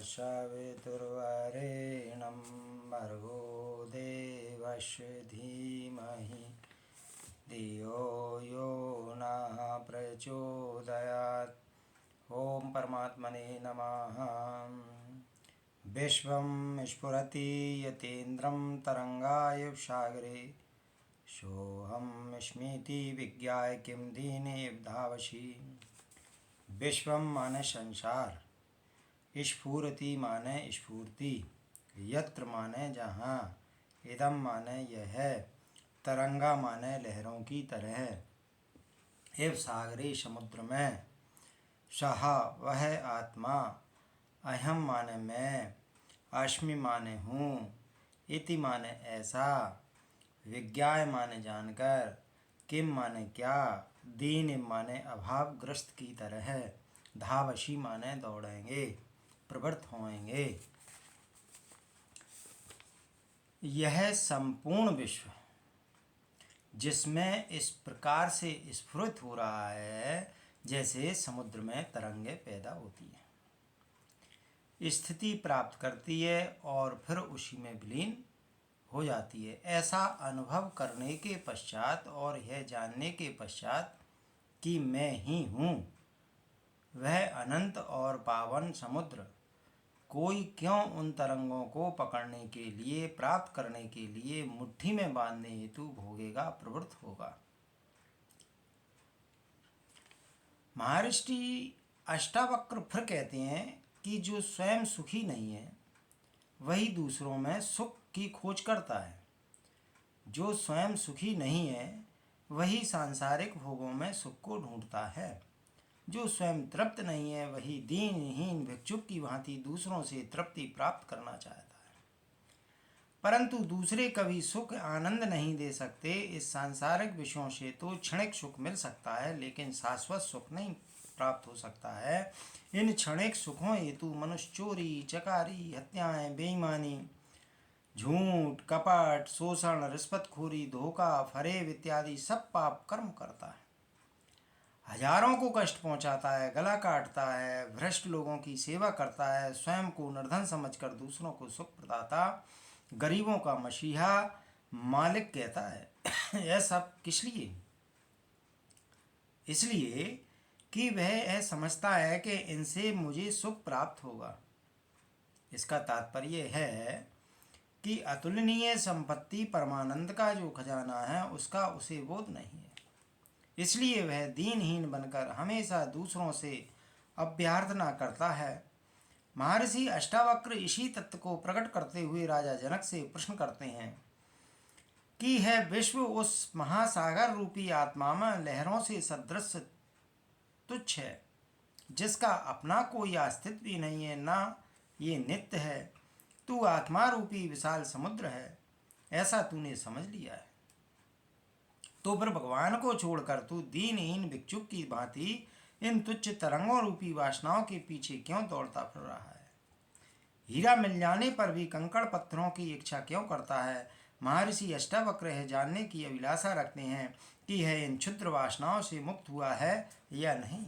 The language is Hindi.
सवितुर्वरेण्यं भर्गो देवस्य धीमहि धियो यो नः प्रचोदयात्। ओम परमात्मने नमः। विश्वं स्फुरति यतीन्द्रं तरंगाय सागरे सोऽहमस्मीति विज्ञाय किं दीने धावसि। विश्वम माने संसार, स्फुरति माने स्फूर्ति, यत्र माने जहाँ, इदम माने यह, तरंगा माने लहरों की तरह, एव सागरे समुद्र में, सह वह आत्मा, अहम माने मैं, अस्मि माने हूँ, इति माने ऐसा, विज्ञाय माने जानकर, किम माने क्या, दीन माने अभावग्रस्त की तरह, धावशी माने दौड़ेंगे, प्रवृत्त होएंगे। यह संपूर्ण विश्व जिसमें इस प्रकार से स्फुरित हो रहा है जैसे समुद्र में तरंगे पैदा होती हैं, स्थिति प्राप्त करती है और फिर उसी में विलीन हो जाती है। ऐसा अनुभव करने के पश्चात और यह जानने के पश्चात कि मैं ही हूँ, वह अनंत और पावन समुद्र कोई क्यों उन तरंगों को पकड़ने के लिए, प्राप्त करने के लिए मुट्ठी में बांधने हेतु भोगेगा, प्रवृत्त होगा। महर्षि अष्टावक्र फिर कहते हैं कि जो स्वयं सुखी नहीं है वही दूसरों में सुख की खोज करता है। जो स्वयं सुखी नहीं है वही सांसारिक भोगों में सुख को ढूंढता है। जो स्वयं तृप्त नहीं है वही दीनहीन भिक्षुक की भांति दूसरों से तृप्ति प्राप्त करना चाहता है। परंतु दूसरे कभी सुख आनंद नहीं दे सकते। इस सांसारिक विषयों से तो क्षणिक सुख मिल सकता है, लेकिन शाश्वत सुख नहीं प्राप्त हो सकता है। इन क्षणिक सुखों हेतु मनुष्य चोरी, चकारी, हत्याएं, बेईमानी, झूठ, कपट, शोषण, रिश्वतखोरी, धोखा, फरेब इत्यादि सब पाप कर्म करता है। हजारों को कष्ट पहुंचाता है, गला काटता है, भ्रष्ट लोगों की सेवा करता है, स्वयं को निर्धन समझकर दूसरों को सुख प्रदाता, गरीबों का मसीहा, मालिक कहता है। यह सब किस लिए? इसलिए कि वह यह समझता है कि इनसे मुझे सुख प्राप्त होगा। इसका तात्पर्य है कि अतुलनीय संपत्ति परमानंद का जो खजाना है उसका उसे बोध नहीं है। इसलिए वह दीनहीन बनकर हमेशा दूसरों से अभ्यर्थना करता है। महर्षि अष्टावक्र इसी तत्व को प्रकट करते हुए राजा जनक से प्रश्न करते हैं कि है विश्व उस महासागर रूपी आत्मा में लहरों से सदृश तुच्छ है, जिसका अपना कोई अस्तित्व भी नहीं है, ना ये नित्य है। तू आत्मा रूपी विशाल समुद्र है, ऐसा तूने समझ लिया है। तो फिर भगवान को छोड़कर तू दीनहीन भिक्षुक की भांति इन तुच्छ तरंगों रूपी वासनाओं के पीछे क्यों दौड़ता फिर रहा है? हीरा मिल जाने पर भी कंकड़ पत्थरों की इच्छा क्यों करता है? महर्षि अष्टावक्र है जानने की अभिलाषा रखते हैं कि यह इन क्षुद्र वासनाओं से मुक्त हुआ है या नहीं।